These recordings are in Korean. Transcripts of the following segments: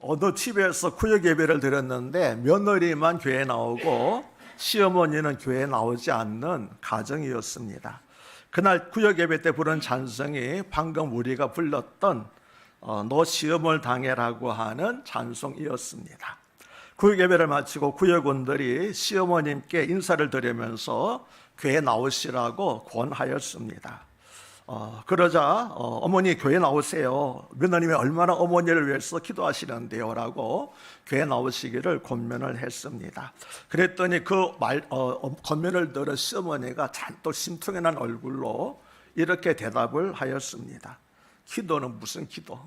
어느 집에서 구역 예배를 드렸는데 며느리만 교회에 나오고 시어머니는 교회에 나오지 않는 가정이었습니다. 그날 구역 예배 때 부른 찬송이 방금 우리가 불렀던 너 시험을 당해라고 하는 찬송이었습니다. 구역 예배를 마치고 구역원들이 시어머님께 인사를 드리면서 교회에 나오시라고 권하였습니다. 그러자 어머니 교회 나오세요. 며느님이 얼마나 어머니를 위해서 기도하시는데요 라고 교회 나오시기를 권면을 했습니다. 그랬더니 그 권면을 들은 시어머니가 잔뜩 심통이 난 얼굴로 이렇게 대답을 하였습니다. 기도는 무슨 기도?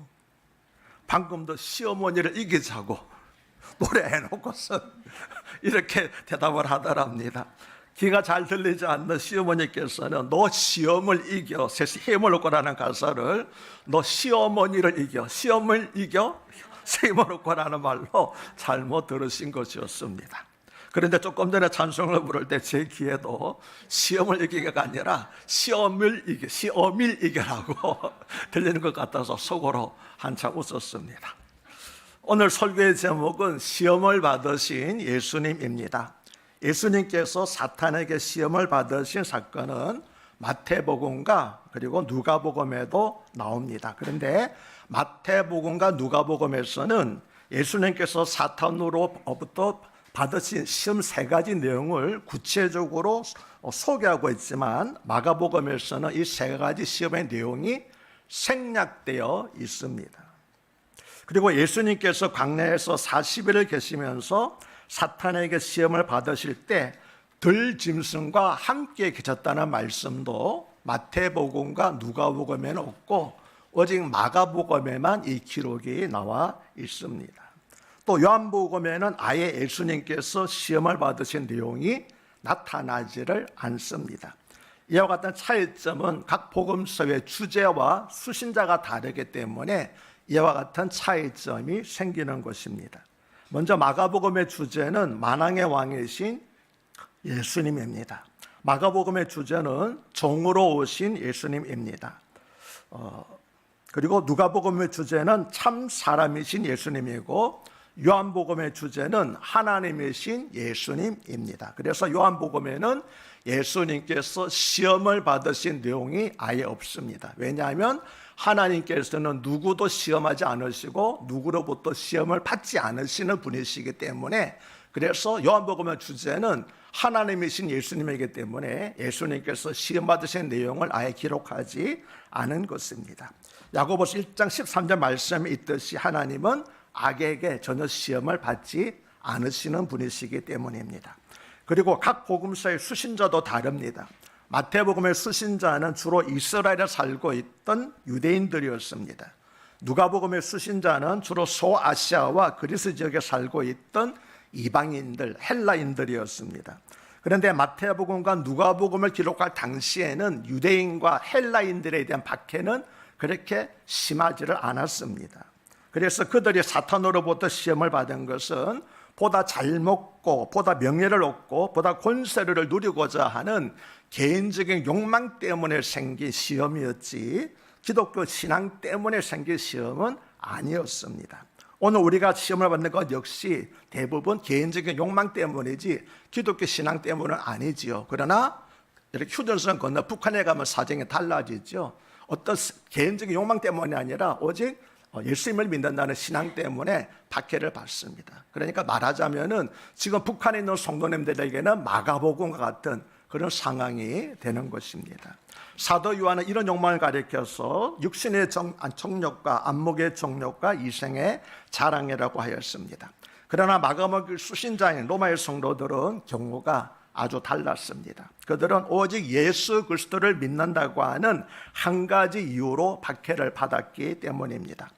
방금도 시어머니를 이기자고 노래해놓고서 이렇게 대답을 하더랍니다. 귀가 잘 들리지 않는 시어머니께서는 너 시험을 이겨, 힘을 얻고라는 가사를 너 시어머니를 이겨, 시험을 이겨, 힘을 얻고라는 말로 잘못 들으신 것이었습니다. 그런데 조금 전에 찬송을 부를 때 제 귀에도 시험을 이기기가 아니라 시험을 이겨라고 들리는 것 같아서 속으로 한참 웃었습니다. 오늘 설교의 제목은 시험을 받으신 예수님입니다. 예수님께서 사탄에게 시험을 받으신 사건은 마태복음과 그리고 누가복음에도 나옵니다. 그런데 마태복음과 누가복음에서는 예수님께서 사탄으로부터 받으신 시험 세 가지 내용을 구체적으로 소개하고 있지만 마가복음에서는 이 세 가지 시험의 내용이 생략되어 있습니다. 그리고 예수님께서 광야에서 40일을 계시면서 사탄에게 시험을 받으실 때 들짐승과 함께 계셨다는 말씀도 마태복음과 누가복음에는 없고 오직 마가복음에만 이 기록이 나와 있습니다. 또 요한복음에는 아예 예수님께서 시험을 받으신 내용이 나타나지를 않습니다. 이와 같은 차이점은 각 복음서의 주제와 수신자가 다르기 때문에 이와 같은 차이점이 생기는 것입니다. 먼저 마가복음의 주제는 만왕의 왕이신 예수님입니다. 마가복음의 주제는 종으로 오신 예수님입니다. 그리고 누가복음의 주제는 참 사람이신 예수님이고 요한복음의 주제는 하나님이신 예수님입니다. 그래서 요한복음에는 예수님께서 시험을 받으신 내용이 아예 없습니다. 왜냐하면 하나님께서는 누구도 시험하지 않으시고 누구로부터 시험을 받지 않으시는 분이시기 때문에 그래서 요한복음의 주제는 하나님이신 예수님이기 때문에 예수님께서 시험 받으신 내용을 아예 기록하지 않은 것입니다. 야고보서 1장 13절 말씀에 있듯이 하나님은 악에게 전혀 시험을 받지 않으시는 분이시기 때문입니다. 그리고 각 복음서의 수신자도 다릅니다. 마태복음의 수신자는 주로 이스라엘에 살고 있던 유대인들이었습니다. 누가복음의 수신자는 주로 소아시아와 그리스 지역에 살고 있던 이방인들, 헬라인들이었습니다. 그런데 마태복음과 누가복음을 기록할 당시에는 유대인과 헬라인들에 대한 박해는 그렇게 심하지를 않았습니다. 그래서 그들이 사탄으로부터 시험을 받은 것은 보다 잘 먹고 보다 명예를 얻고 보다 권세를 누리고자 하는 개인적인 욕망 때문에 생긴 시험이었지 기독교 신앙 때문에 생긴 시험은 아니었습니다. 오늘 우리가 시험을 받는 것 역시 대부분 개인적인 욕망 때문이지 기독교 신앙 때문은 아니지요. 그러나 이렇게 휴전선 건너 북한에 가면 사정이 달라지죠. 어떤 개인적인 욕망 때문이 아니라 오직 예수님을 믿는다는 신앙 때문에 박해를 받습니다. 그러니까 말하자면은 지금 북한에 있는 성도님들에게는 마가복음과 같은 그런 상황이 되는 것입니다. 사도 요한은 이런 욕망을 가리켜서 육신의 정욕과 안목의 정욕과 이생의 자랑이라고 하였습니다. 그러나 마가복음 수신자인 로마의 성도들은 경우가 아주 달랐습니다. 그들은 오직 예수 그리스도를 믿는다고 하는 한 가지 이유로 박해를 받았기 때문입니다.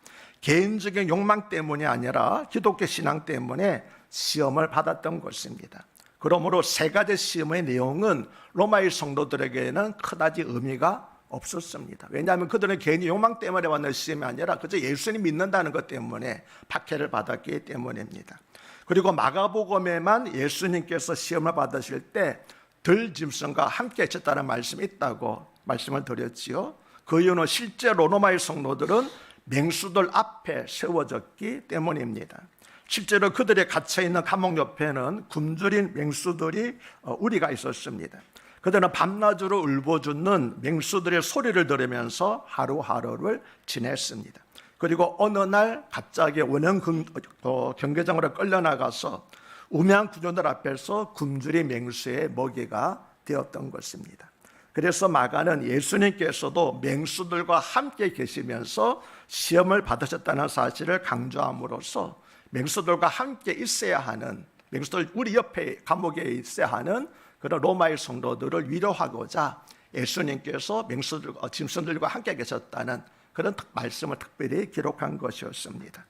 개인적인 욕망 때문이 아니라 기독교 신앙 때문에 시험을 받았던 것입니다. 그러므로 세 가지 시험의 내용은 로마의 성도들에게는 그다지 의미가 없었습니다. 왜냐하면 그들은 개인의 욕망 때문에 받는 시험이 아니라 그저 예수님 믿는다는 것 때문에 박해를 받았기 때문입니다. 그리고 마가복음에만 예수님께서 시험을 받으실 때 들짐승과 함께 하셨다는 말씀이 있다고 말씀을 드렸지요. 그 이유는 실제로 로마의 성도들은 맹수들 앞에 세워졌기 때문입니다. 실제로 그들의 갇혀있는 감옥 옆에는 굶주린 맹수들이 우리가 있었습니다. 그들은 밤낮으로 울부짖는 맹수들의 소리를 들으면서 하루하루를 지냈습니다. 그리고 어느 날 갑자기 원형 경계장으로 끌려나가서 우매한 구조들 앞에서 굶주린 맹수의 먹이가 되었던 것입니다. 그래서 마가는 예수님께서도 맹수들과 함께 계시면서 시험을 받으셨다는 사실을 강조함으로써 맹수들과 함께 있어야 하는, 맹수들 우리 옆에 감옥에 있어야 하는 그런 로마의 성도들을 위로하고자 예수님께서 맹수들과 짐승들과 함께 계셨다는 그런 말씀을 특별히 기록한 것이었습니다.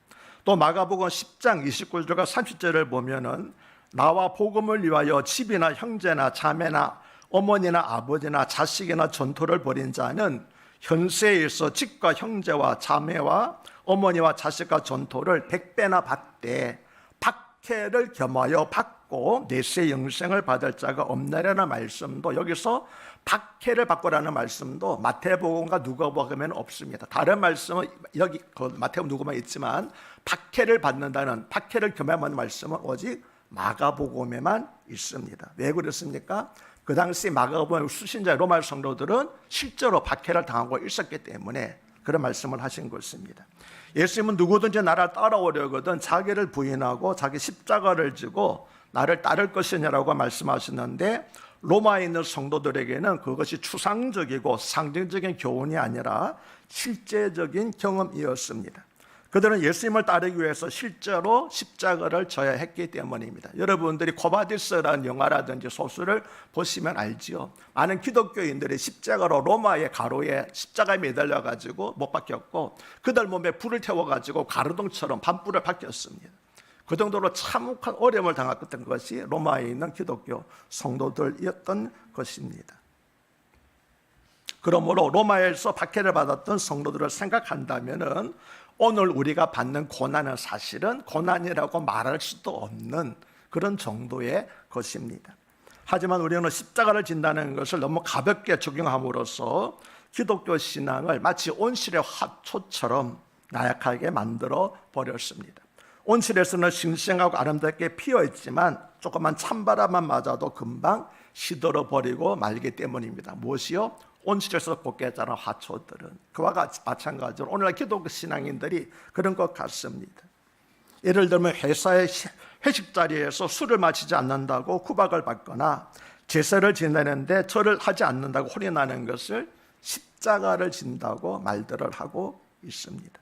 또 마가복음 10장 29절과 30절을 보면은 나와 복음을 위하여 집이나 형제나 자매나 어머니나 아버지나 자식이나 전토를 벌인 자는 현세에서 집과 형제와 자매와 어머니와 자식과 전토를 100배나 받되 박해를 겸하여 받고 내세 영생을 받을 자가 없나라는 말씀도, 여기서 박해를 받고라는 말씀도 마태복음과 누가복음에는 없습니다. 다른 말씀은 여기 마태복음 누가복음에 있지만 박해를 받는다는, 박해를 겸하는 말씀은 오직 마가복음에만 있습니다. 왜 그렇습니까? 그 당시 마가복음 수신자 로마 성도들은 실제로 박해를 당하고 있었기 때문에 그런 말씀을 하신 것입니다. 예수님은 누구든지 나를 따라오려거든 자기를 부인하고 자기 십자가를 지고 나를 따를 것이냐라고 말씀하셨는데, 로마에 있는 성도들에게는 그것이 추상적이고 상징적인 교훈이 아니라 실제적인 경험이었습니다. 그들은 예수님을 따르기 위해서 실제로 십자가를 져야 했기 때문입니다. 여러분들이 코바디스라는 영화라든지 소설을 보시면 알지요. 많은 기독교인들이 십자가로 로마의 가로에 십자가에 매달려 가지고 못 박혔고 그들 몸에 불을 태워 가지고 가르동처럼 반불을 박혔습니다. 그 정도로 참혹한 어려움을 당했던 것이 로마에 있는 기독교 성도들이었던 것입니다. 그러므로 로마에서 박해를 받았던 성도들을 생각한다면은 오늘 우리가 받는 고난은 사실은 고난이라고 말할 수도 없는 그런 정도의 것입니다. 하지만 우리는 십자가를 진다는 것을 너무 가볍게 적용함으로써 기독교 신앙을 마치 온실의 화초처럼 나약하게 만들어 버렸습니다. 온실에서는 싱싱하고 아름답게 피어있지만 조그만 찬바람만 맞아도 금방 시들어 버리고 말기 때문입니다. 무엇이요? 온실에서 곱게 자란 화초들은 그와 같이 마찬가지로 오늘날 기독교 신앙인들이 그런 것 같습니다. 예를 들면 회사의 회식 자리에서 술을 마시지 않는다고 구박을 받거나 제사를 지내는데 절을 하지 않는다고 혼이 나는 것을 십자가를 진다고 말들을 하고 있습니다.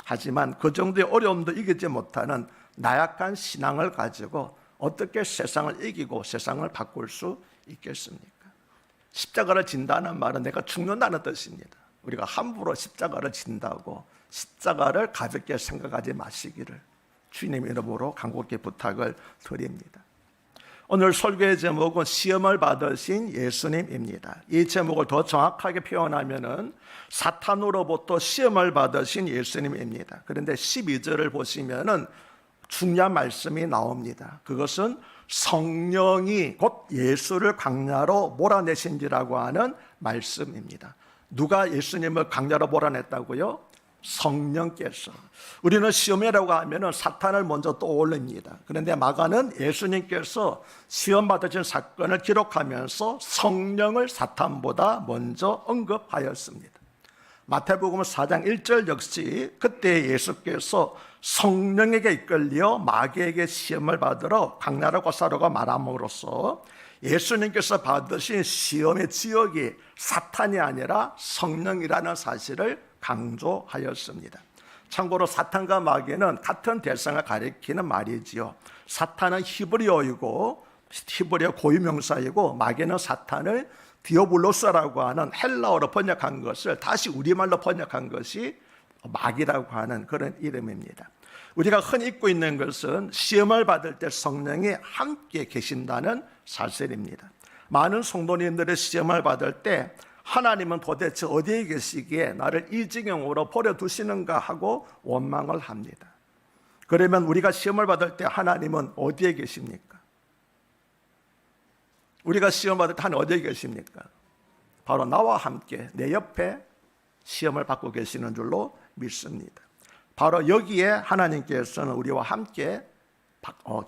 하지만 그 정도의 어려움도 이기지 못하는 나약한 신앙을 가지고 어떻게 세상을 이기고 세상을 바꿀 수 있겠습니까? 십자가를 진다는 말은 내가 죽는다는 뜻입니다. 우리가 함부로 십자가를 진다고 십자가를 가볍게 생각하지 마시기를 주님 이름으로 간곡히 부탁을 드립니다. 오늘 설교의 제목은 시험을 받으신 예수님입니다. 이 제목을 더 정확하게 표현하면은 사탄으로부터 시험을 받으신 예수님입니다. 그런데 12절을 보시면은 중요한 말씀이 나옵니다. 그것은 성령이 곧 예수를 광야로 몰아내신지라고 하는 말씀입니다. 누가 예수님을 광야로 몰아냈다고요? 성령께서. 우리는 시험이라고 하면 사탄을 먼저 떠올립니다. 그런데 마가는 예수님께서 시험 받으신 사건을 기록하면서 성령을 사탄보다 먼저 언급하였습니다. 마태복음 4장 1절 역시 그때 예수께서 성령에게 이끌려 마귀에게 시험을 받으러 광야로 고사로가 말함으로써 예수님께서 받으신 시험의 지역이 사탄이 아니라 성령이라는 사실을 강조하였습니다. 참고로 사탄과 마귀는 같은 대상을 가리키는 말이지요. 사탄은 히브리어이고 히브리어 고유명사이고 마귀는 사탄을 디오블로스라고 하는 헬라어로 번역한 것을 다시 우리말로 번역한 것이 마귀라고 하는 그런 이름입니다. 우리가 흔히 잊고 있는 것은 시험을 받을 때 성령이 함께 계신다는 사실입니다. 많은 성도님들의 시험을 받을 때 하나님은 도대체 어디에 계시기에 나를 이 지경으로 버려두시는가 하고 원망을 합니다. 그러면 우리가 시험을 받을 때 하나님은 어디에 계십니까? 우리가 시험 받을 때 하나님 어디에 계십니까? 바로 나와 함께 내 옆에 시험을 받고 계시는 줄로 믿습니다. 바로 여기에 하나님께서는 우리와 함께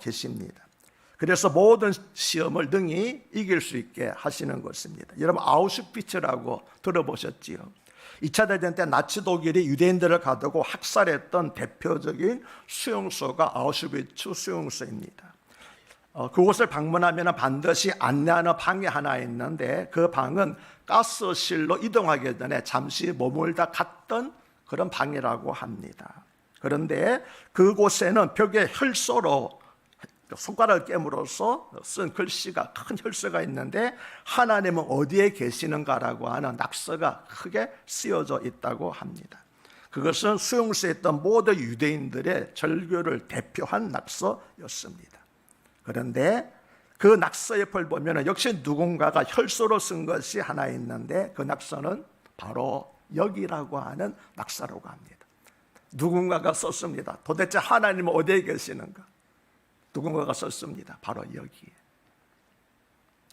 계십니다. 그래서 모든 시험을 능히 이길 수 있게 하시는 것입니다. 여러분 아우슈비츠라고 들어보셨지요? 2차 대전 때 나치 독일이 유대인들을 가두고 학살했던 대표적인 수용소가 아우슈비츠 수용소입니다. 그곳을 방문하면 반드시 안내하는 방이 하나 있는데 그 방은 가스실로 이동하기 전에 잠시 머물다 갔던 그런 방이라고 합니다. 그런데 그곳에는 벽에 혈서로 손가락을 깨물어서 쓴 글씨가 큰 혈서가 있는데 하나님은 어디에 계시는가라고 하는 낙서가 크게 쓰여져 있다고 합니다. 그것은 수용소에 있던 모든 유대인들의 절규를 대표한 낙서였습니다. 그런데 그 낙서 옆을 보면 역시 누군가가 혈서로 쓴 것이 하나 있는데 그 낙서는 바로 여기라고 하는 낙서라고 합니다. 누군가가 썼습니다. 도대체 하나님은 어디에 계시는가? 누군가가 썼습니다. 바로 여기에.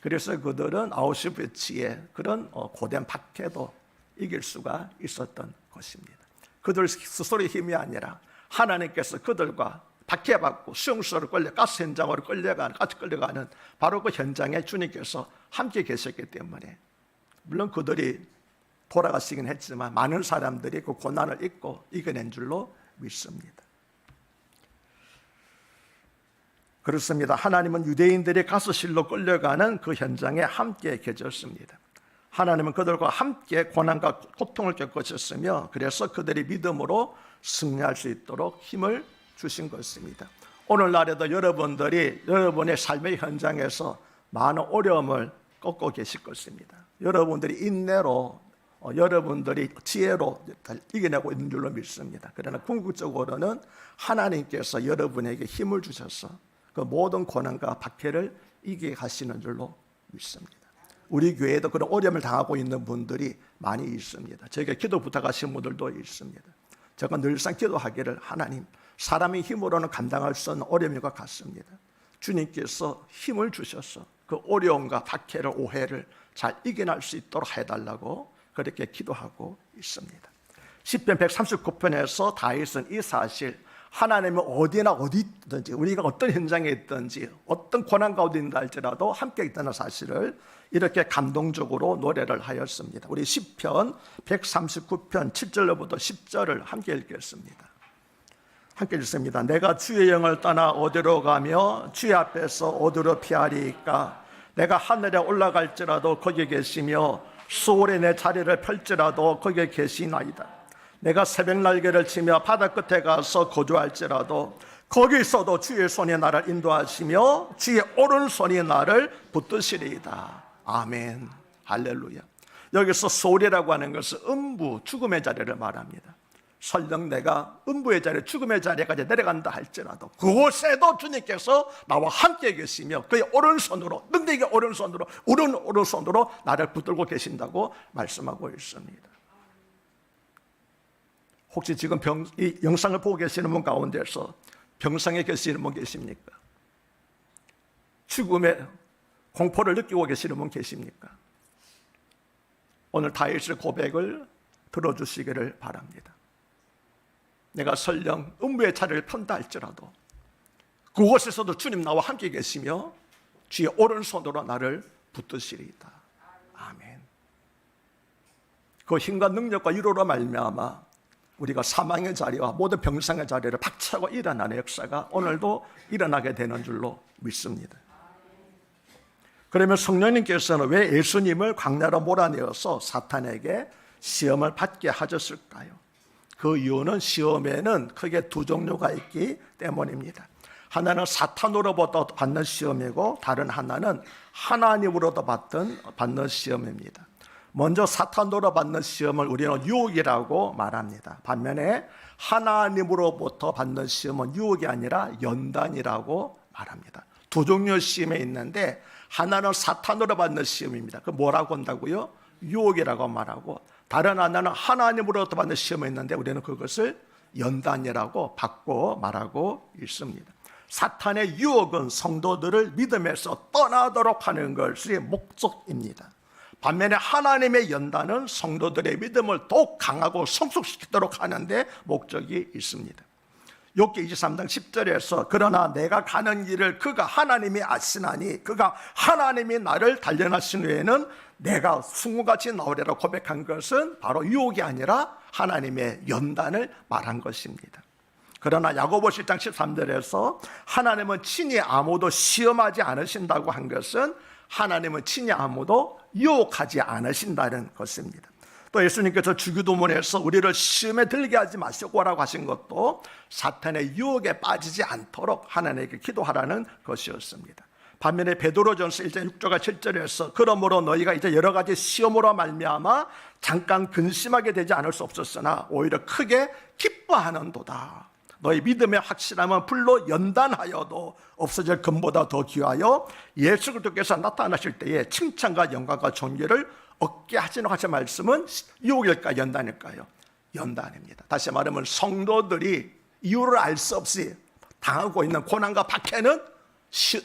그래서 그들은 아우슈비츠의 그런 고된 박해도 이길 수가 있었던 것입니다. 그들 스스로의 힘이 아니라 하나님께서 그들과 박해받고 수용소로 가스 현장으로 끌려가는 바로 그 현장에 주님께서 함께 계셨기 때문에 물론 그들이 돌아가시긴 했지만 많은 사람들이 그 고난을 잊고 이겨낸 줄로 믿습니다. 그렇습니다. 하나님은 유대인들이 가스실로 끌려가는 그 현장에 함께 계셨습니다. 하나님은 그들과 함께 고난과 고통을 겪으셨으며 그래서 그들이 믿음으로 승리할 수 있도록 힘을 주신 것입니다. 오늘날에도 여러분들이 여러분의 삶의 현장에서 많은 어려움을 겪고 계실 것입니다. 여러분들이 인내로 여러분들이 지혜로 이겨내고 있는 줄로 믿습니다. 그러나 궁극적으로는 하나님께서 여러분에게 힘을 주셔서 그 모든 고난과 박해를 이기게 하시는 줄로 믿습니다. 우리 교회에도 그런 어려움을 당하고 있는 분들이 많이 있습니다. 저에게 기도 부탁하신 분들도 있습니다. 제가 늘상 기도하기를 하나님, 사람의 힘으로는 감당할 수 없는 어려움과 같습니다. 주님께서 힘을 주셔서 그 어려움과 박해를 오해를 잘 이겨낼 수 있도록 해달라고 그렇게 기도하고 있습니다. 시편 139편에서 다윗은 이 사실 하나님은 어디나 어디 있든지 우리가 어떤 현장에 있든지 어떤 고난 가운데 있다 할지라도 함께 있다는 사실을 이렇게 감동적으로 노래를 하였습니다. 우리 시편 139편 7절로부터 10절을 함께 읽겠습니다. 함께 읽습니다. 내가 주의 영을 떠나 어디로 가며 주의 앞에서 어디로 피하리이까? 내가 하늘에 올라갈지라도 거기 계시며 수월에 내 자리를 펼지라도 거기에 계시나이다. 내가 새벽 날개를 치며 바다 끝에 가서 거주할지라도 거기 있어도 주의 손이 나를 인도하시며 주의 오른손이 나를 붙드시리이다. 아멘. 할렐루야. 여기서 소리라고 하는 것은 음부, 죽음의 자리를 말합니다. 설령 내가 음부의 자리, 죽음의 자리까지 내려간다 할지라도 그곳에도 주님께서 나와 함께 계시며 그의 오른손으로, 능력의 오른손으로, 오른손으로 나를 붙들고 계신다고 말씀하고 있습니다. 혹시 지금 이 영상을 보고 계시는 분 가운데서 병상에 계시는 분 계십니까? 죽음의 공포를 느끼고 계시는 분 계십니까? 오늘 다윗의 고백을 들어주시기를 바랍니다. 내가 설령 음부의 자리를 편다 할지라도 그곳에서도 주님 나와 함께 계시며 주의 오른손으로 나를 붙드시리이다. 아멘. 그 힘과 능력과 위로로 말미암아 우리가 사망의 자리와 모든 병상의 자리를 박차고 일어나는 역사가 오늘도 일어나게 되는 줄로 믿습니다. 그러면 성령님께서는 왜 예수님을 광야로 몰아내어서 사탄에게 시험을 받게 하셨을까요? 그 이유는 시험에는 크게 두 종류가 있기 때문입니다. 하나는 사탄으로부터 받는 시험이고 다른 하나는 하나님으로부터 받는 시험입니다. 먼저 사탄으로 받는 시험을 우리는 유혹이라고 말합니다. 반면에 하나님으로부터 받는 시험은 유혹이 아니라 연단이라고 말합니다. 두 종류의 시험이 있는데 하나는 사탄으로 받는 시험입니다. 그 뭐라고 한다고요? 유혹이라고 말하고 다른 하나는 하나님으로부터 받는 시험이 있는데 우리는 그것을 연단이라고 바꿔 말하고 있습니다. 사탄의 유혹은 성도들을 믿음에서 떠나도록 하는 것이 목적입니다. 반면에 하나님의 연단은 성도들의 믿음을 더욱 강하고 성숙시키도록 하는데 목적이 있습니다. 욥기 23장 10절에서 그러나 내가 가는 길을 그가 하나님이 아시나니 그가 하나님이 나를 단련하신 후에는 내가 숭어같이 나오리라 고백한 것은 바로 유혹이 아니라 하나님의 연단을 말한 것입니다. 그러나 야고보 10장 13절에서 하나님은 친히 아무도 시험하지 않으신다고 한 것은 하나님은 친히 아무도 유혹하지 않으신다는 것입니다. 또 예수님께서 주기도문에서 우리를 시험에 들게 하지 마시고라고 하신 것도 사탄의 유혹에 빠지지 않도록 하나님께 기도하라는 것이었습니다. 반면에 베드로전서 1장 6절과 7절에서 그러므로 너희가 이제 여러 가지 시험으로 말미암아 잠깐 근심하게 되지 않을 수 없었으나 오히려 크게 기뻐하는도다. 너희 믿음의 확실함은 불로 연단하여도 없어질 금보다 더 귀하여 예수 그리스도께서 나타나실 때에 칭찬과 영광과 존귀를 얻게 하시는 하신 말씀은 유혹일까 연단일까요? 연단입니다. 다시 말하면 성도들이 이유를 알 수 없이 당하고 있는 고난과 박해는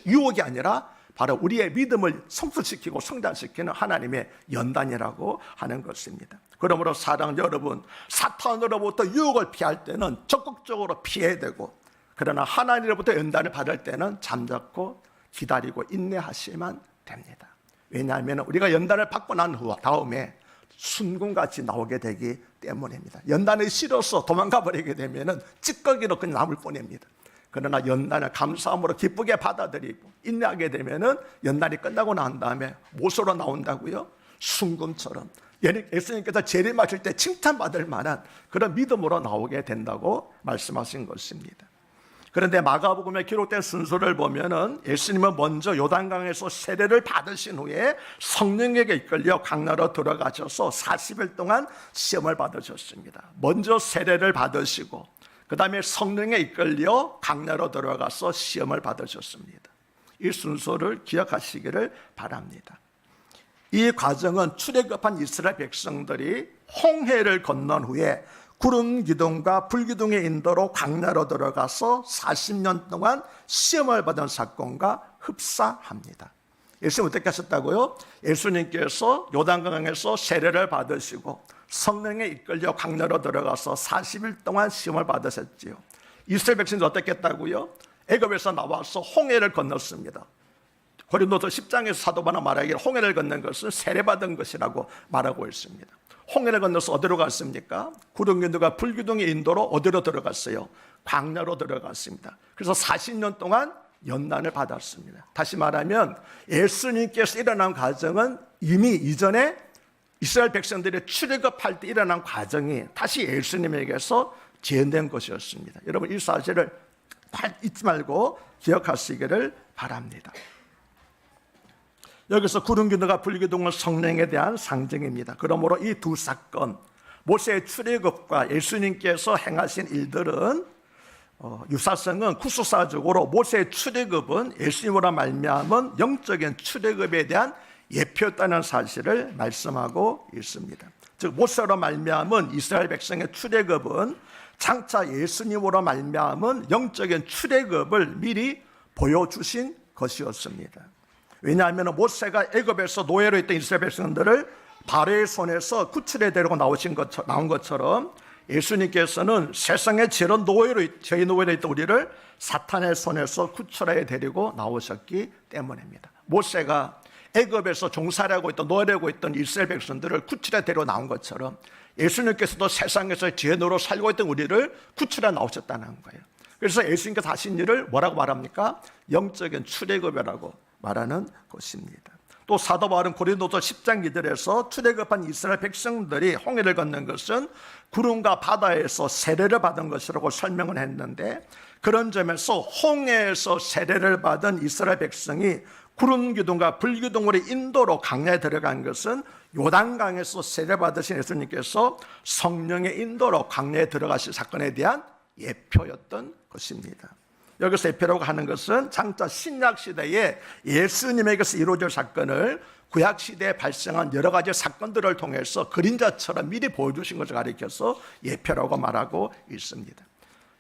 유혹이 아니라 바로 우리의 믿음을 성숙시키고 성장시키는 하나님의 연단이라고 하는 것입니다. 그러므로 사랑 여러분, 사탄으로부터 유혹을 피할 때는 적극적으로 피해야 되고, 그러나 하나님으로부터 연단을 받을 때는 잠잡고 기다리고 인내하시면 됩니다. 왜냐하면 우리가 연단을 받고 난 다음에 순금같이 나오게 되기 때문입니다. 연단이 싫어서 도망가 버리게 되면 찌꺼기로 그냥 남을 뿐입니다. 그러나 연단을 감사함으로 기쁘게 받아들이고 인내하게 되면 연단이 끝나고 난 다음에 못으로 나온다고요? 순금처럼 예수님께서 재림하실 때 칭찬받을 만한 그런 믿음으로 나오게 된다고 말씀하신 것입니다. 그런데 마가복음에 기록된 순서를 보면은 예수님은 먼저 요단강에서 세례를 받으신 후에 성령에게 이끌려 강나라로 들어가셔서 40일 동안 시험을 받으셨습니다. 먼저 세례를 받으시고 그 다음에 성령에 이끌려 강나라로 들어가서 시험을 받으셨습니다. 이 순서를 기억하시기를 바랍니다. 이 과정은 출애굽한 이스라엘 백성들이 홍해를 건넌 후에 구름 기둥과 불 기둥의 인도로 강나라로 들어가서 40년 동안 시험을 받은 사건과 흡사합니다. 예수님 어떻게 하셨다고요? 예수님께서 요단강에서 세례를 받으시고 성령에 이끌려 강나라로 들어가서 40일 동안 시험을 받으셨지요. 이스라엘 백성들이 어떻게 했다고요? 애굽에서 나와서 홍해를 건넜습니다. 고린도서 10장에서 사도 바울이 말하기를 홍해를 건넌 것은 세례받은 것이라고 말하고 있습니다. 홍해를 건너서 어디로 갔습니까? 구름기둥과 불기둥의 인도로 어디로 들어갔어요? 광야로 들어갔습니다. 그래서 40년 동안 연단을 받았습니다. 다시 말하면 예수님께서 일어난 과정은 이미 이전에 이스라엘 백성들이 출애굽할 때 일어난 과정이 다시 예수님에게서 재현된 것이었습니다. 여러분 이 사실을 잊지 말고 기억하시기를 바랍니다. 여기서 구름기둥과 불기둥은 성령에 대한 상징입니다. 그러므로 이 두 사건, 모세의 출애굽과 예수님께서 행하신 일들은 유사성은 구수사적으로 모세의 출애굽은 예수님으로 말미암은 영적인 출애굽에 대한 예표였다는 사실을 말씀하고 있습니다. 즉 모세로 말미암은 이스라엘 백성의 출애굽은 장차 예수님으로 말미암은 영적인 출애굽을 미리 보여주신 것이었습니다. 왜냐하면 모세가 애굽에서 노예로 있던 이스라엘 백성들을 바로의 손에서 구출해 데리고 나온 것처럼 예수님께서는 세상의 죄의 노예로 있던 우리를 사탄의 손에서 구출해 데리고 나오셨기 때문입니다. 모세가 애굽에서 종살이하고 있던 노예하고 있던 이스라엘 백성들을 구출해 데리고 나온 것처럼 예수님께서도 세상에서 죄의 노로 살고 있던 우리를 구출해 나오셨다는 거예요. 그래서 예수님께서 하신 일을 뭐라고 말합니까? 영적인 출애굽이라고 말하는 것입니다. 또 사도 바울은 고린도서 10장 2절에서 출애굽한 이스라엘 백성들이 홍해를 건넌 것은 구름과 바다에서 세례를 받은 것이라고 설명을 했는데, 그런 점에서 홍해에서 세례를 받은 이스라엘 백성이 구름 기둥과 불 기둥으로 인도로 강야에 들어간 것은 요단강에서 세례 받으신 예수님께서 성령의 인도로 강야에 들어가실 사건에 대한 예표였던 것입니다. 여기서 예표라고 하는 것은 장차 신약시대에 예수님에게서 이루어질 사건을 구약시대에 발생한 여러 가지 사건들을 통해서 그림자처럼 미리 보여주신 것을 가리켜서 예표라고 말하고 있습니다.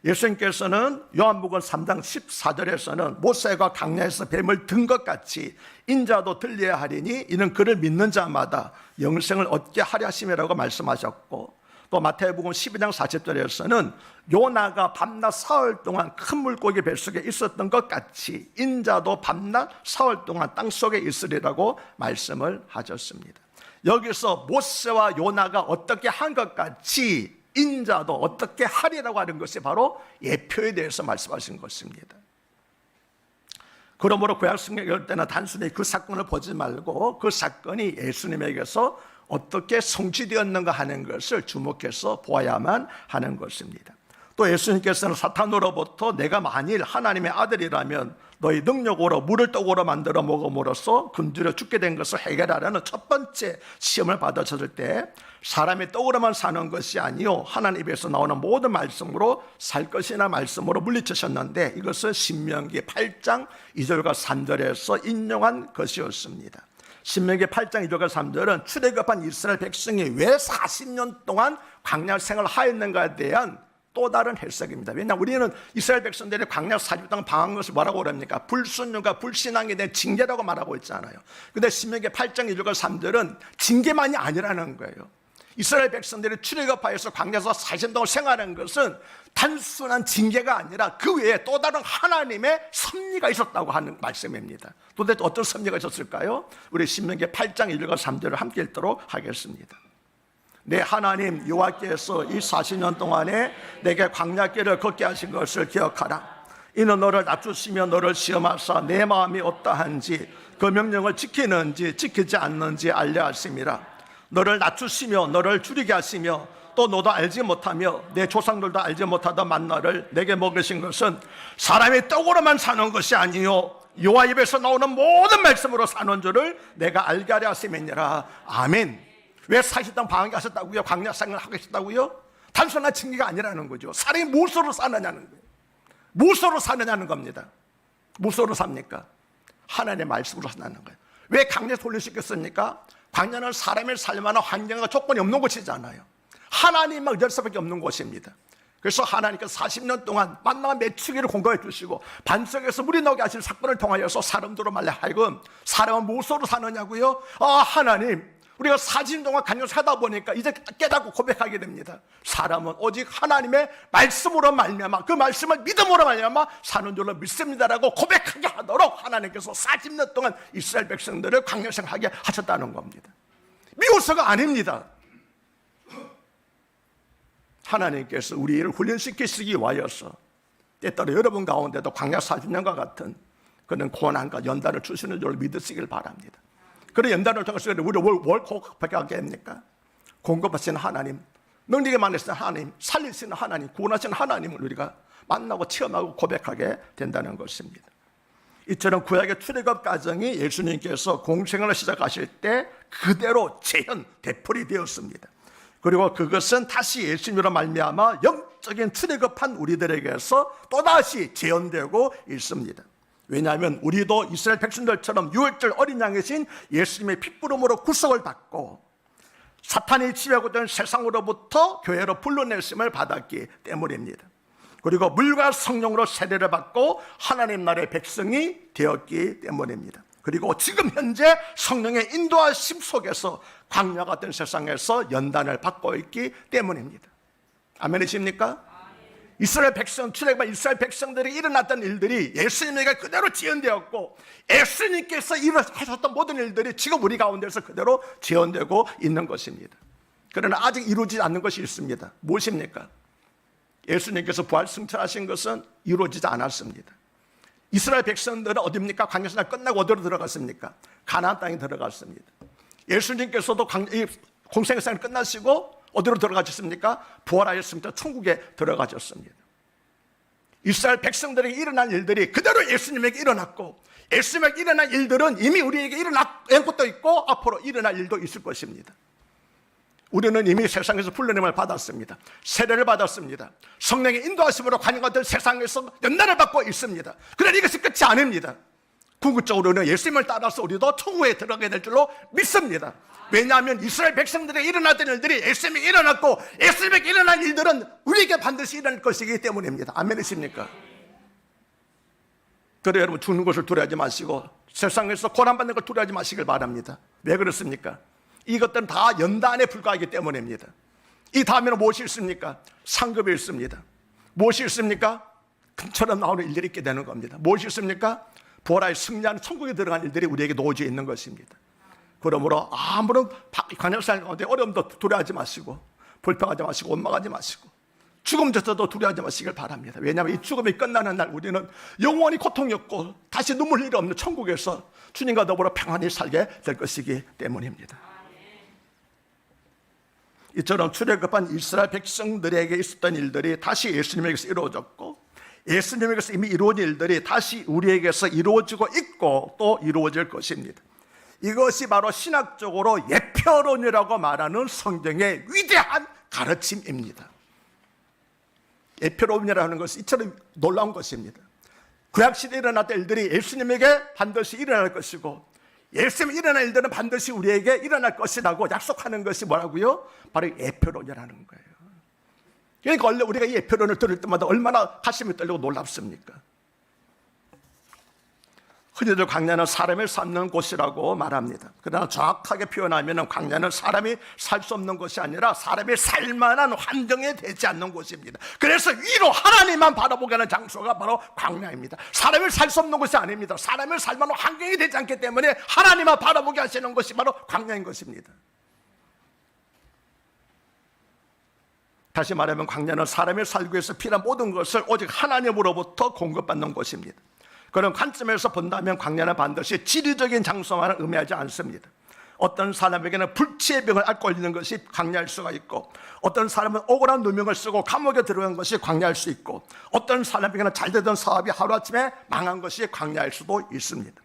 예수님께서는 요한복음 3장 14절에서는 모세가 광야에서 뱀을 든 것 같이 인자도 들려야 하리니 이는 그를 믿는 자마다 영생을 얻게 하려 하심이라고 말씀하셨고, 또 마태복음 12장 40절에서는 요나가 밤낮 사흘 동안 큰 물고기 뱃속에 있었던 것 같이 인자도 밤낮 사흘 동안 땅속에 있으리라고 말씀을 하셨습니다. 여기서 모세와 요나가 어떻게 한 것 같이 인자도 어떻게 하리라고 하는 것이 바로 예표에 대해서 말씀하신 것입니다. 그러므로 구약성경 읽을 때는 단순히 그 사건을 보지 말고 그 사건이 예수님에게서 어떻게 성취되었는가 하는 것을 주목해서 보아야만 하는 것입니다. 또 예수님께서는 사탄으로부터 내가 만일 하나님의 아들이라면 너희 능력으로 물을 떡으로 만들어 먹음으로써 굶주려 죽게 된 것을 해결하라는 첫 번째 시험을 받으셨을 때 사람이 떡으로만 사는 것이 아니요 하나님 입에서 나오는 모든 말씀으로 살 것이나 말씀으로 물리치셨는데, 이것은 신명기 8장 2절과 3절에서 인용한 것이었습니다. 신명기 8장 2절과 3절은 출애굽한 이스라엘 백성이 왜 40년 동안 광야 생활을 하였는가에 대한 또 다른 해석입니다. 왜냐하면 우리는 이스라엘 백성들이 광야 40년 동안 방한 것을 뭐라고 그럽니까? 불순종과 불신앙에 대한 징계라고 말하고 있잖아요. 그런데 신명기 8장 2절과 3절은 징계만이 아니라는 거예요. 이스라엘 백성들이 출애굽하여서 광야에서 40년 동안 생활하는 것은 단순한 징계가 아니라 그 외에 또 다른 하나님의 섭리가 있었다고 하는 말씀입니다. 도대체 어떤 섭리가 있었을까요? 우리 신명기 8장 1절과 3절을 함께 읽도록 하겠습니다. 내 하나님 여호와께서 이 40년 동안에 내게 광야길을 걷게 하신 것을 기억하라. 이는 너를 낮추시며 너를 시험하사 내 마음이 어떠한지 그 명령을 지키는지 지키지 않는지 알려 하심이라. 너를 낮추시며 너를 줄이게 하시며 또 너도 알지 못하며 내 조상들도 알지 못하던 만나를 내게 먹으신 것은 사람이 떡으로만 사는 것이 아니요 여호와 입에서 나오는 모든 말씀으로 사는 줄을 내가 알게 하려 하심이니라. 아멘. 왜 40년 방황 하셨다고요? 광야 생활을 하셨다고요? 단순한 징계가 아니라는 거죠. 사람이 무엇으로 사느냐는 거예요. 무엇으로 사느냐는 겁니다. 무엇으로 삽니까? 하나님의 말씀으로 사는 거예요. 왜 광야에 돌리시겠습니까? 광야는 사람의 살만한 환경과 조건이 없는 곳이잖아요. 하나님만 의지할 수밖에 없는 곳입니다. 그래서 하나님께서 40년 동안 만나와 메추기를 공급해 주시고 반석에서 물이 나오게 하신 사건을 통하여서 사람들로 말려 하여금 사람은 무엇으로 사느냐고요? 하나님, 우리가 40년 동안 간증을 하다 보니까 이제 깨닫고 고백하게 됩니다. 사람은 오직 하나님의 말씀으로 말미암아 그 말씀을 믿음으로 말미암아 사는 줄로 믿습니다라고 고백하게 하도록 하나님께서 40년 동안 이스라엘 백성들을 광야 생활하게 하셨다는 겁니다. 미워서가 아닙니다. 하나님께서 우리를 훈련시키시기 위하여서 때때로 여러분 가운데도 광야 40년과 같은 그런 고난과 연단을 주시는 줄 믿으시길 바랍니다. 그런 연단을 통해서 우리를 뭘 고백하게 합니까? 공급하시는 하나님, 능력이 많으신 하나님, 살리시는 하나님, 구원하시는 하나님을 우리가 만나고 체험하고 고백하게 된다는 것입니다. 이처럼 구약의 출애굽 과정이 예수님께서 공생을 시작하실 때 그대로 재현, 되풀이 되었습니다. 그리고 그것은 다시 예수님으로 말미암아 영적인 출애굽한 우리들에게서 또다시 재현되고 있습니다. 왜냐하면 우리도 이스라엘 백성들처럼 유월절 어린 양이신 예수님의 핏부름으로 구속을 받고 사탄이 지배하고 있던 세상으로부터 교회로 불러내심을 받았기 때문입니다. 그리고 물과 성령으로 세례를 받고 하나님 나라의 백성이 되었기 때문입니다. 그리고 지금 현재 성령의 인도하심 속에서 광야 같은 세상에서 연단을 받고 있기 때문입니다. 아멘이십니까? 이스라엘 백성, 출애굽한 이스라엘 백성들이 일어났던 일들이 예수님에게 그대로 지연되었고 예수님께서 하셨던 모든 일들이 지금 우리 가운데서 그대로 지연되고 있는 것입니다. 그러나 아직 이루어지지 않는 것이 있습니다. 무엇입니까? 예수님께서 부활 승천하신 것은 이루어지지 않았습니다. 이스라엘 백성들은 어디입니까? 광야생활 끝나고 어디로 들어갔습니까? 가나안 땅에 들어갔습니다. 예수님께서도 공생생활 끝나시고 어디로 들어가셨습니까? 부활하셨습니다. 천국에 들어가셨습니다. 이스라엘 백성들에게 일어난 일들이 그대로 예수님에게 일어났고 예수님에게 일어난 일들은 이미 우리에게 일어난 것도 있고 앞으로 일어날 일도 있을 것입니다. 우리는 이미 세상에서 불러냄을 받았습니다. 세례를 받았습니다. 성령의 인도하심으로 관용받은 세상에서 연단을 받고 있습니다. 그러나 이것이 끝이 아닙니다. 궁극적으로는 예수님을 따라서 우리도 천국에 들어가게 될 줄로 믿습니다. 왜냐하면 이스라엘 백성들에게 일어났던 일들이 예수님이 일어났고, 예수님에게 일어난 일들은 우리에게 반드시 일어날 것이기 때문입니다. 아멘이십니까? 그래, 여러분, 죽는 것을 두려워하지 마시고 세상에서 고난받는 걸 두려워하지 마시길 바랍니다. 왜 그렇습니까? 이것들은 다 연단에 불과하기 때문입니다. 이 다음에는 무엇이 있습니까? 상급이 있습니다. 무엇이 있습니까? 금처럼 나오는 일들이 있게 되는 겁니다. 무엇이 있습니까? 부활하여 승리하는 천국에 들어간 일들이 우리에게 놓여져 있는 것입니다. 그러므로 아무런 관역살 가운데 어려움도 두려워하지 마시고, 불평하지 마시고, 원망하지 마시고, 죽음조차도 두려워하지 마시길 바랍니다. 왜냐하면 이 죽음이 끝나는 날 우리는 영원히 고통이 없고 다시 눈물 일이 없는 천국에서 주님과 더불어 평안히 살게 될 것이기 때문입니다. 이처럼 출애굽한 이스라엘 백성들에게 있었던 일들이 다시 예수님에게서 이루어졌고, 예수님에게서 이미 이루어진 일들이 다시 우리에게서 이루어지고 있고 또 이루어질 것입니다. 이것이 바로 신학적으로 예표론이라고 말하는 성경의 위대한 가르침입니다. 예표론이라는 것은 이처럼 놀라운 것입니다. 구약시대에 일어났던 일들이 예수님에게 반드시 일어날 것이고, 예수님이 일어날 일들은 반드시 우리에게 일어날 것이라고 약속하는 것이 뭐라고요? 바로 예표론이라는 거예요. 그러니까 원래 우리가 이 예표론을 들을 때마다 얼마나 가슴이 떨리고 놀랍습니까? 흔히들 광야는 사람을 삶는 곳이라고 말합니다. 그러나 정확하게 표현하면 광야는 사람이 살 수 없는 곳이 아니라 사람이 살만한 환경에 되지 않는 곳입니다. 그래서 위로 하나님만 바라보게 하는 장소가 바로 광야입니다. 사람을 살 수 없는 곳이 아닙니다. 사람을 살만한 환경이 되지 않기 때문에 하나님만 바라보게 하시는 것이 바로 광야인 것입니다. 다시 말하면 광야는 사람이 살기 위해서 필요한 모든 것을 오직 하나님으로부터 공급받는 곳입니다. 그런 관점에서 본다면 광야는 반드시 지리적인 장소만을 의미하지 않습니다. 어떤 사람에게는 불치의 병을 앓고 있는 것이 광야일 수가 있고, 어떤 사람은 억울한 누명을 쓰고 감옥에 들어간 것이 광야일 수 있고, 어떤 사람에게는 잘 되던 사업이 하루아침에 망한 것이 광야일 수도 있습니다.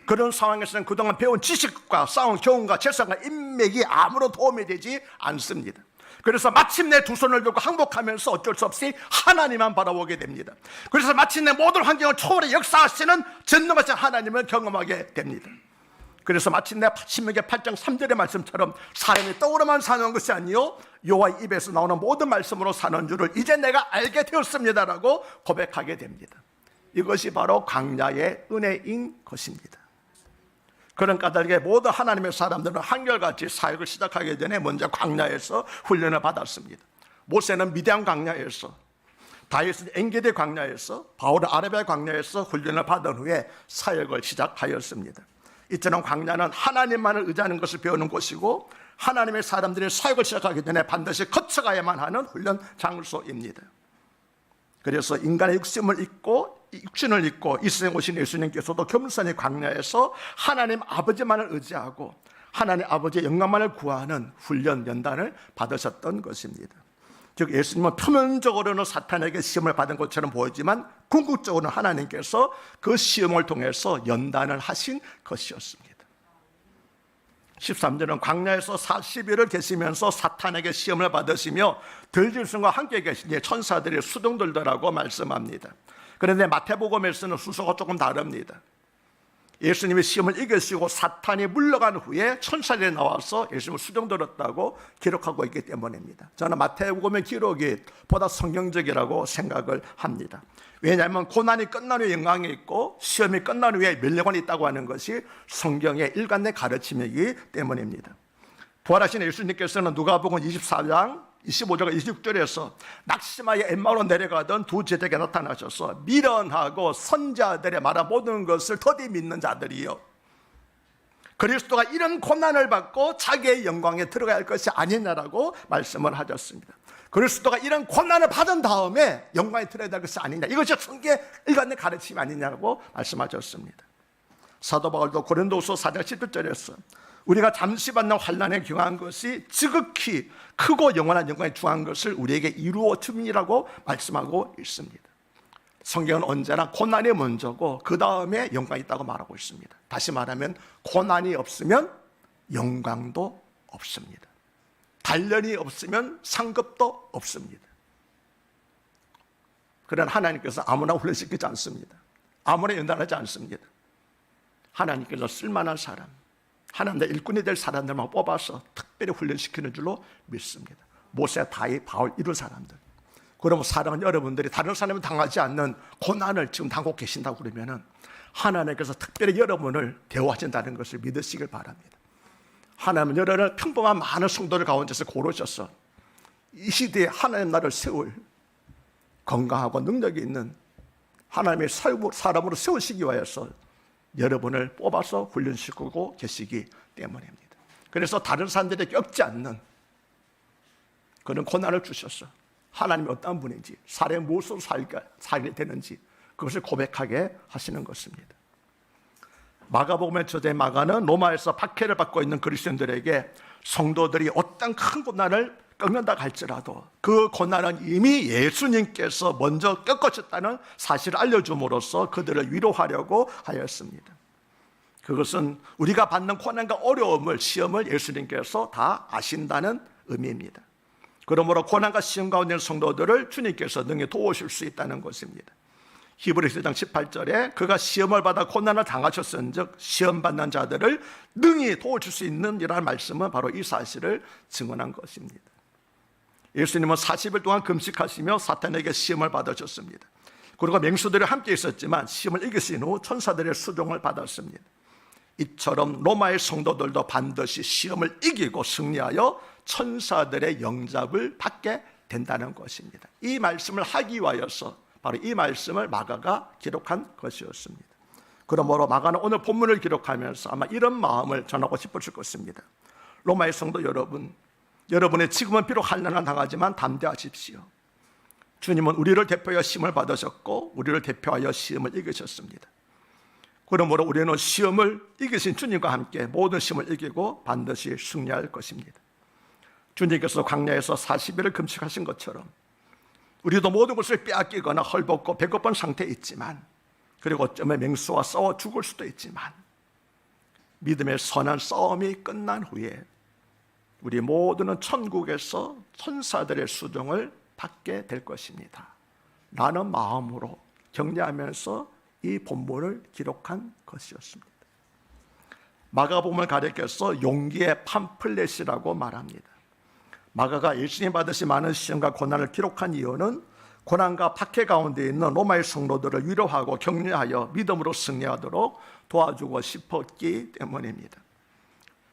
그런 상황에서는 그동안 배운 지식과 쌓은 교훈과 재산과 인맥이 아무런 도움이 되지 않습니다. 그래서 마침내 두 손을 들고 항복하면서 어쩔 수 없이 하나님만 바라보게 됩니다. 그래서 마침내 모든 환경을 초월해 역사하시는 전능하신 하나님을 경험하게 됩니다. 그래서 마침내 신명기 8장 3절의 말씀처럼 사람이 떡으로만 사는 것이 아니요 여호와의 입에서 나오는 모든 말씀으로 사는 줄을 이제 내가 알게 되었습니다라고 고백하게 됩니다. 이것이 바로 광야의 은혜인 것입니다. 그런 까닭에 모든 하나님의 사람들은 한결같이 사역을 시작하기 전에 먼저 광야에서 훈련을 받았습니다. 모세는 미디안 광야에서, 다윗은 엔게디 광야에서, 바울은 아라비아 광야에서 훈련을 받은 후에 사역을 시작하였습니다. 이처럼 광야는 하나님만을 의지하는 것을 배우는 곳이고, 하나님의 사람들이 사역을 시작하기 전에 반드시 거쳐가야만 하는 훈련 장소입니다. 그래서 인간의 육신을 입고 이 세상에 오신 예수님께서도 겸손히 광야에서 하나님 아버지만을 의지하고 하나님 아버지의 영광만을 구하는 훈련 연단을 받으셨던 것입니다. 즉 예수님은 표면적으로는 사탄에게 시험을 받은 것처럼 보이지만 궁극적으로는 하나님께서 그 시험을 통해서 연단을 하신 것이었습니다. 13절은 광야에서 40일을 계시면서 사탄에게 시험을 받으시며 들짐승과 함께 계신 천사들이 수동들더라고 말씀합니다. 그런데 마태복음에서는 순서가 조금 다릅니다. 예수님이 시험을 이기시고 사탄이 물러간 후에 천사들이 나와서 예수님을 수종들었다고 기록하고 있기 때문입니다. 저는 마태복음의 기록이 보다 성경적이라고 생각을 합니다. 왜냐하면 고난이 끝난 후에 영광이 있고 시험이 끝난 후에 멸령관이 있다고 하는 것이 성경의 일관된 가르침이기 때문입니다. 부활하신 예수님께서는 누가복음 24장 25절과 26절에서 낙심하여 엠마오로 내려가던 두 제자에게 나타나셔서 미련하고 선자들의 말한 모든 것을 더디 믿는 자들이요, 그리스도가 이런 고난을 받고 자기의 영광에 들어가야 할 것이 아니냐라고 말씀을 하셨습니다. 그리스도가 이런 고난을 받은 다음에 영광에 들어야 될 것이 아니냐, 이것이 성경의 일관된 가르침이 아니냐고 말씀하셨습니다. 사도 바울도 고린도후서 4장 11절에서 우리가 잠시 받는 환난에 경한 것이 지극히 크고 영원한 영광에 중한 것을 우리에게 이루어 줌이라고 말씀하고 있습니다. 성경은 언제나 고난이 먼저고 그 다음에 영광이 있다고 말하고 있습니다. 다시 말하면 고난이 없으면 영광도 없습니다. 단련이 없으면 상급도 없습니다. 그러나 하나님께서 아무나 훈련시키지 않습니다. 아무나 연단하지 않습니다. 하나님께서 쓸만한 사람, 하나님의 일꾼이 될 사람들만 뽑아서 특별히 훈련시키는 줄로 믿습니다. 모세, 다윗, 바울 이런 사람들. 그러면 사랑하는 여러분들이 다른 사람이 당하지 않는 고난을 지금 당하고 계신다고 그러면은 하나님께서 특별히 여러분을 대우하신다는 것을 믿으시길 바랍니다. 하나님은 여러분을 평범한 많은 성도들 가운데서 고르셔서 이 시대에 하나님 나라를 세울 건강하고 능력이 있는 하나님의 사람으로 세우시기 위해서 여러분을 뽑아서 훈련시키고 계시기 때문입니다. 그래서 다른 사람들에게 겪지 않는 그런 고난을 주셔서 하나님이 어떤 분인지, 사람이 무엇으로 살게 되는지 그것을 고백하게 하시는 것입니다. 마가복음의 저자 마가는 로마에서 박해를 받고 있는 그리스도인들에게 성도들이 어떤 큰 고난을 겪는다 할지라도 그 고난은 이미 예수님께서 먼저 겪으셨다는 사실을 알려줌으로써 그들을 위로하려고 하였습니다. 그것은 우리가 받는 고난과 어려움을, 시험을 예수님께서 다 아신다는 의미입니다. 그러므로 고난과 시험 가운데 있는 성도들을 주님께서 능히 도우실 수 있다는 것입니다. 히브리서 1장 18절에 그가 시험을 받아 고난을 당하셨은즉 시험 받는 자들을 능히 도우실 수 있는 이라는 말씀은 바로 이 사실을 증언한 것입니다. 예수님은 40일 동안 금식하시며 사탄에게 시험을 받으셨습니다. 그리고 맹수들이 함께 있었지만 시험을 이기신 후 천사들의 수종을 받았습니다. 이처럼 로마의 성도들도 반드시 시험을 이기고 승리하여 천사들의 영접을 받게 된다는 것입니다. 이 말씀을 하기 위하여서 바로 이 말씀을 마가가 기록한 것이었습니다. 그러므로 마가는 오늘 본문을 기록하면서 아마 이런 마음을 전하고 싶으실 것입니다. 로마의 성도 여러분, 여러분의 지금은 비록 환난을 당하지만 담대하십시오. 주님은 우리를 대표하여 시험을 받으셨고 우리를 대표하여 시험을 이기셨습니다. 그러므로 우리는 시험을 이기신 주님과 함께 모든 시험을 이기고 반드시 승리할 것입니다. 주님께서 광야에서 40일을 금식하신 것처럼 우리도 모든 것을 빼앗기거나 헐벗고 배고픈 상태에 있지만, 그리고 어쩌면 맹수와 싸워 죽을 수도 있지만 믿음의 선한 싸움이 끝난 후에 우리 모두는 천국에서 천사들의 수종을 받게 될 것입니다. 라는 마음으로 격려하면서 이 본문을 기록한 것이었습니다. 마가복음을 가리켜서 용기의 팜플렛이라고 말합니다. 마가가 예수님 받으신 많은 시험과 고난을 기록한 이유는 고난과 박해 가운데 있는 로마의 성도들을 위로하고 격려하여 믿음으로 승리하도록 도와주고 싶었기 때문입니다.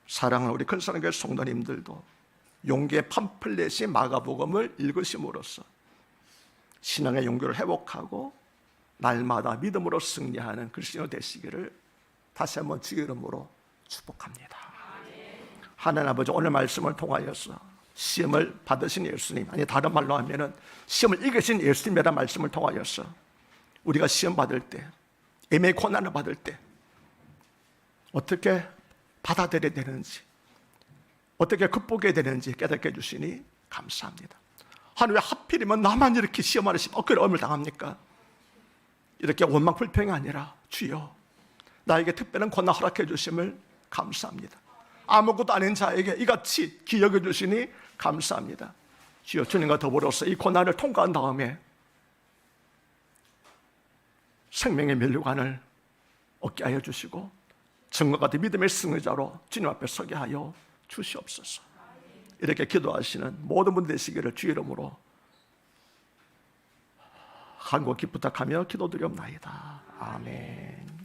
사랑하는 우리 큰사랑교회 성도님들도 용기의 팜플렛이 마가복음을 읽으심으로써 신앙의 용기를 회복하고 날마다 믿음으로 승리하는 그리스도 되시기를 다시 한번 주의 이름으로 축복합니다. 하나님 아버지, 오늘 말씀을 통하여서 시험을 받으신 예수님, 아니 다른 말로 하면은 시험을 이기신 예수님이라는 말씀을 통하여서 우리가 시험 받을 때, 애매히 고난을 받을 때 어떻게 받아들여야 되는지, 어떻게 극복해야 되는지 깨닫게 해주시니 감사합니다. 하나님, 왜 하필이면 나만 이렇게 시험하는 어려움을 당합니까? 이렇게 원망 불평이 아니라 주여 나에게 특별한 고난 허락해 주심을 감사합니다. 아무것도 아닌 자에게 이같이 기억해 주시니 감사합니다. 주여, 주님과 더불어서 이 고난을 통과한 다음에 생명의 면류관을 얻게 하여 주시고 정과 같은 믿음의 승리자로 주님 앞에 서게 하여 주시옵소서. 이렇게 기도하시는 모든 분 되시기를 주의 이름으로 간곡히 부탁하며 기도드리옵나이다. 아멘.